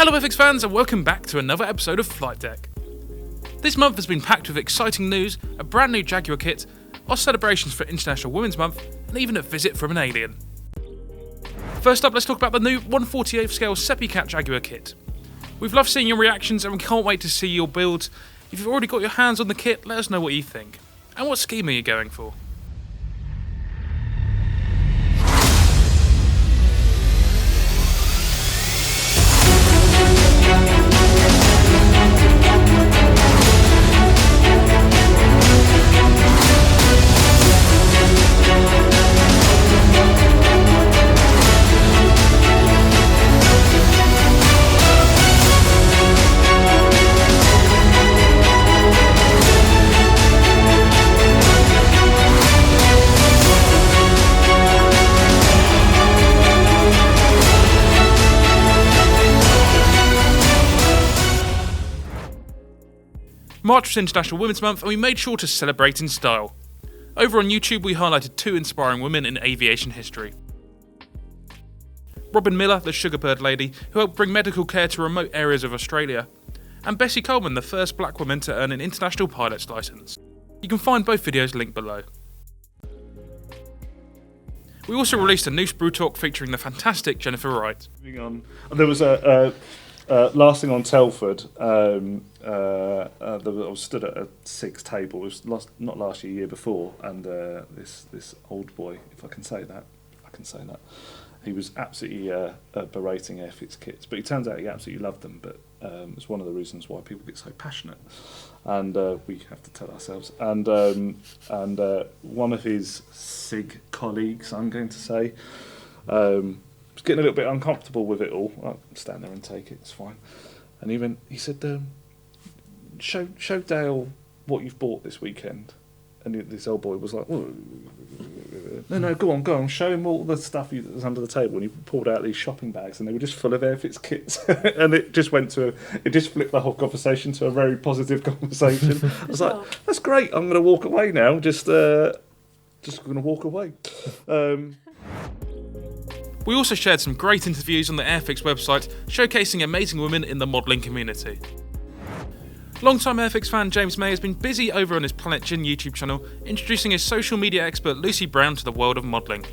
Hello Airfix fans and welcome back to another episode of Flight Deck. This month has been packed with exciting news, a brand new Jaguar kit, our celebrations for International Women's Month, and even a visit from an alien. First up, let's talk about the new 1/48 scale Seppi Cat Jaguar kit. We've loved seeing your reactions and we can't wait to see your builds. If you've already got your hands on the kit, let us know what you think. And what scheme are you going for? March was International Women's Month and we made sure to celebrate in style. Over on YouTube we highlighted two inspiring women in aviation history. Robin Miller, the Sugarbird lady, who helped bring medical care to remote areas of Australia, and Bessie Coleman, the first black woman to earn an international pilot's licence. You can find both videos linked below. We also released a new Sprue Talk featuring the fantastic Jennifer Wright. There was a last thing on Telford. I was stood at a six table. It was not last year, year before, and this old boy, if I can say that, he was absolutely berating Airfix kits. But it turns out he absolutely loved them. But it's one of the reasons why people get so passionate, and we have to tell ourselves. And one of his SIG colleagues, I'm going to say, was getting a little bit uncomfortable with it all. I'll stand there and take it. It's fine. And he said, show Dale what you've bought this weekend. And this old boy was like, no, go on, show him all the stuff that's under the table. And he pulled out these shopping bags, and they were just full of Airfix kits. And it just flipped the whole conversation to a very positive conversation. I was like, that's great. I'm going to walk away now. Just going to walk away. We also shared some great interviews on the Airfix website showcasing amazing women in the modelling community. Long-time Airfix fan James May has been busy over on his Planet Gin YouTube channel introducing his social media expert Lucy Brown to the world of modelling.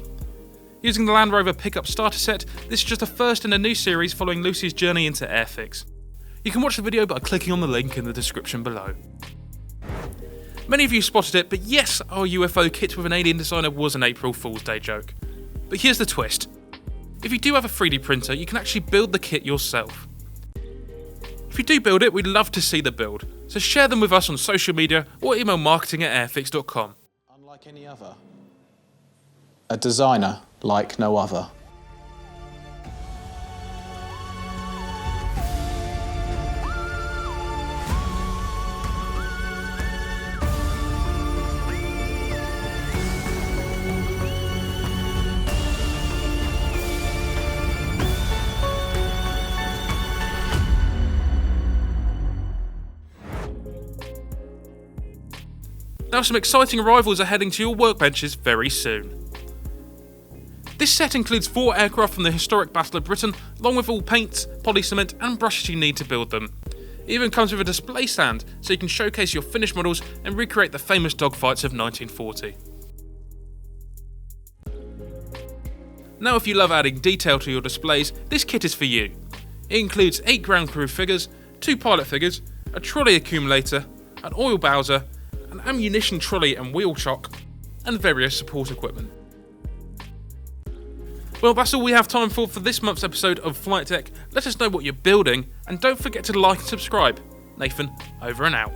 Using the Land Rover pickup starter set, this is just the first in a new series following Lucy's journey into Airfix. You can watch the video by clicking on the link in the description below. Many of you spotted it, but yes, our UFO kit with an alien designer was an April Fool's Day joke. But here's the twist. If you do have a 3D printer, you can actually build the kit yourself. If you do build it, we'd love to see the build, so share them with us on social media or email marketing@airfix.com. Unlike any other, a designer like no other. Now some exciting arrivals are heading to your workbenches very soon. This set includes 4 aircraft from the historic Battle of Britain, along with all paints, poly cement and brushes you need to build them. It even comes with a display stand, so you can showcase your finished models and recreate the famous dogfights of 1940. Now if you love adding detail to your displays, this kit is for you. It includes 8 ground crew figures, 2 pilot figures, a trolley accumulator, an oil bowser, an ammunition trolley and wheel chock, and various support equipment. Well, that's all we have time for this month's episode of Flight Deck. Let us know what you're building, and don't forget to like and subscribe. Nathan, over and out.